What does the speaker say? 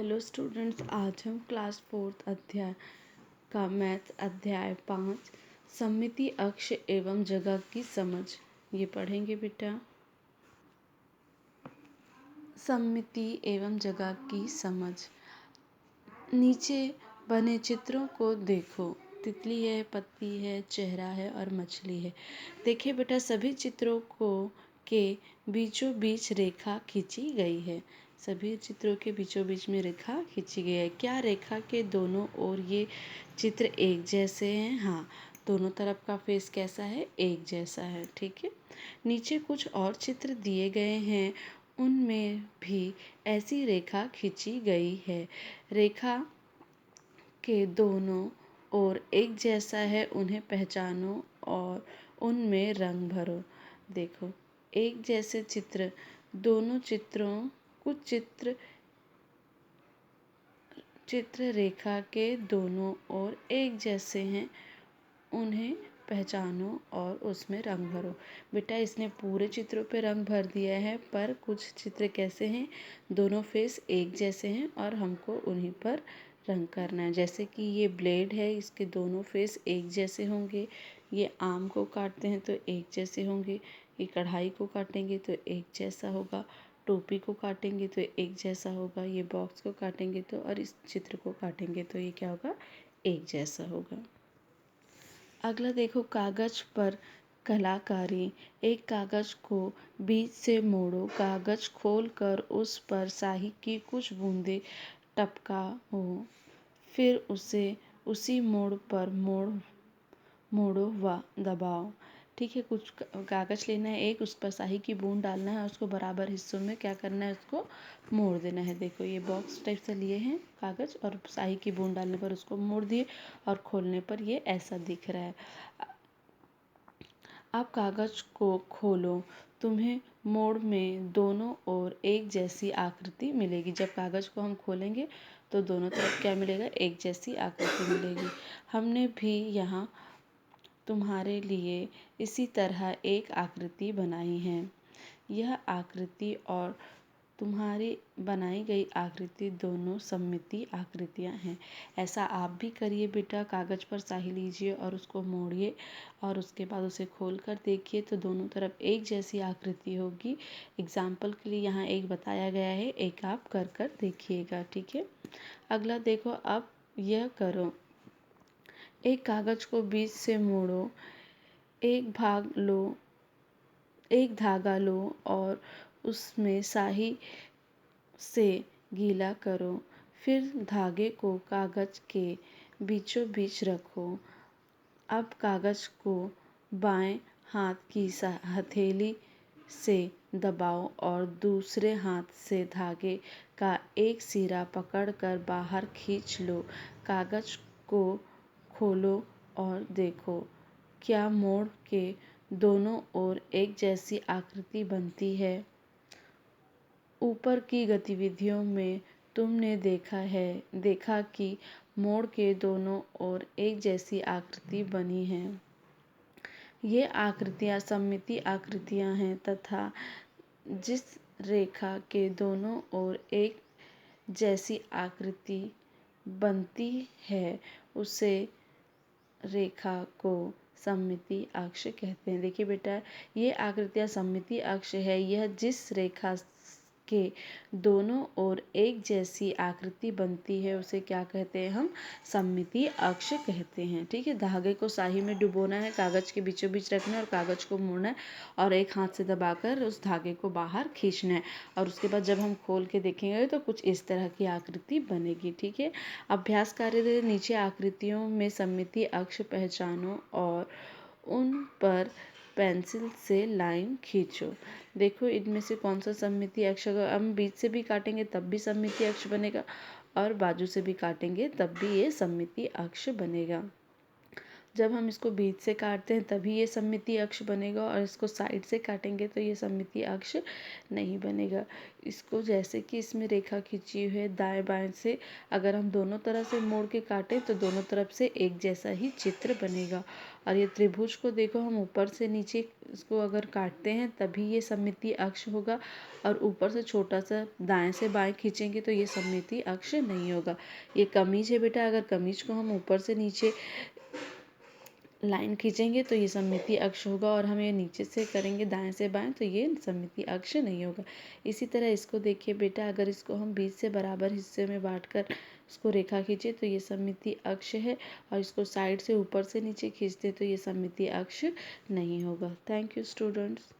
Hello students, आज हम class 4th अध्याय का मैथ अध्याय 5 सममिति अक्ष एवं जगह की समझ ये पढ़ेंगे बेटा। सममिति एवं जगह की समझ। नीचे बने चित्रों को देखो। तितली है, पत्ती है, चेहरा है और मछली है। देखिए बेटा, सभी चित्रों को के बीचों बीच रेखा खींची गई है। सभी चित्रों के बीचों बीच में रेखा खींची गई है। क्या रेखा के दोनों ओर ये चित्र एक जैसे हैं? हाँ, दोनों तरफ का फेस कैसा है? एक जैसा है। ठीक है। नीचे कुछ और चित्र दिए गए हैं, उनमें भी ऐसी रेखा खींची गई है। रेखा के दोनों ओर एक जैसा है, उन्हें पहचानो और उनमें रंग भरो। देखो, एक जैसे चित्र, दोनों चित्रों कुछ चित्र रेखा के दोनों ओर एक जैसे हैं, उन्हें पहचानो और उसमें रंग भरो। बेटा, इसने पूरे चित्रों पे रंग भर दिया है, पर कुछ चित्र कैसे हैं? दोनों फेस एक जैसे हैं और हमको उन्हीं पर रंग करना है। जैसे कि ये ब्लेड है, इसके दोनों फेस एक जैसे होंगे। ये आम को काटते हैं तो एक जैसे होंगे। ये कढ़ाई को काटेंगे तो एक जैसा होगा। टोपी को काटेंगे तो एक जैसा होगा। ये बॉक्स को काटेंगे तो, और इस चित्र को काटेंगे तो ये क्या होगा? एक जैसा होगा। अगला देखो, कागज पर कलाकारी। एक कागज को बीच से मोड़ो। कागज खोलकर उस पर स्याही की कुछ बूंदें टपकाओ। फिर उसे उसी मोड़ पर मोड़ो व दबाओ। ठीक है, कुछ कागज लेना है, एक उस पर स्याही की बूंद डालना है और उसको बराबर हिस्सों में क्या करना है? उसको मोड़ देना है। देखो, ये बॉक्स टाइप से लिए हैं कागज और स्याही की बूंद डालने पर उसको मोड़ दिए और खोलने पर ये ऐसा दिख रहा है। अब कागज को खोलो। तुम्हें मोड़ में दोनों ओर एक जैसी आकृति मिलेगी। जब कागज को हम खोलेंगे तो दोनों तरफ क्या मिलेगा? एक जैसी आकृति मिलेगी। हमने भी यहाँ तुम्हारे लिए इसी तरह एक आकृति बनाई है। यह आकृति और तुम्हारी बनाई गई आकृति दोनों सममिति आकृतियाँ हैं। ऐसा आप भी करिए बेटा। कागज पर स्याही लीजिए और उसको मोड़िए और उसके बाद उसे खोल कर देखिए तो दोनों तरफ एक जैसी आकृति होगी। एग्जाम्पल के लिए यहाँ एक बताया गया है, एक आप कर देखिएगा। ठीक है। अगला देखो, अब यह करो। एक कागज को बीच से मोड़ो। एक धागा लो और उसमें स्याही से गीला करो। फिर धागे को कागज के बीचों बीच रखो। अब कागज को बाएं हाथ की हथेली से दबाओ और दूसरे हाथ से धागे का एक सिरा पकड़कर बाहर खींच लो। कागज को खोलो और देखो, क्या मोड़ के दोनों ओर एक जैसी आकृति बनती है? ऊपर की गतिविधियों में तुमने देखा कि मोड़ के दोनों ओर एक जैसी आकृति बनी है। ये आकृतियाँ सममिति आकृतियाँ हैं तथा जिस रेखा के दोनों ओर एक जैसी आकृति बनती है उसे रेखा को सममिति अक्ष कहते हैं। देखिए बेटा, ये आकृतियाँ सममिति अक्ष है। यह जिस रेखा के दोनों ओर एक जैसी आकृति बनती है उसे क्या कहते हैं? हम सममिति अक्ष कहते हैं। ठीक है। धागे को स्याही में डुबोना है, कागज के बीचों बीच रखना है और कागज को मोड़ना है और एक हाथ से दबाकर उस धागे को बाहर खींचना है और उसके बाद जब हम खोल के देखेंगे तो कुछ इस तरह की आकृति बनेगी। ठीक है। अभ्यास कार्य, नीचे आकृतियों में सममिति अक्ष पहचानो और उन पर पेंसिल से लाइन खींचो। देखो, इनमें से कौन सा सममिति अक्ष? अगर हम बीच से भी काटेंगे तब भी सममिति अक्ष बनेगा और बाजू से भी काटेंगे तब भी ये सममिति अक्ष बनेगा। जब हम इसको बीच से काटते हैं तभी ये सममितीय अक्ष बनेगा, और इसको साइड से काटेंगे तो ये सममितीय अक्ष नहीं बनेगा। इसको जैसे कि इसमें रेखा खींची हुई है दाएं बाएं से, अगर हम दोनों तरह से मोड़ के काटें तो दोनों तरफ से एक जैसा ही चित्र बनेगा। और ये त्रिभुज को देखो, हम ऊपर से नीचे इसको अगर काटते हैं तभी ये सममितीय अक्ष होगा, और ऊपर से छोटा सा दाएं से बाएं खींचेंगे तो ये सममितीय अक्ष नहीं होगा। ये कमीज है बेटा, अगर कमीज को हम ऊपर से नीचे लाइन खींचेंगे तो ये सममितीय अक्ष होगा, और हम ये नीचे से करेंगे दाएं से बाएं तो ये सममितीय अक्ष नहीं होगा। इसी तरह इसको देखिए बेटा, अगर इसको हम बीच से बराबर हिस्से में बांटकर इसको रेखा खींचे तो ये सममितीय अक्ष है, और इसको साइड से ऊपर से नीचे खींचते तो ये सममितीय अक्ष नहीं होगा। Thank you students.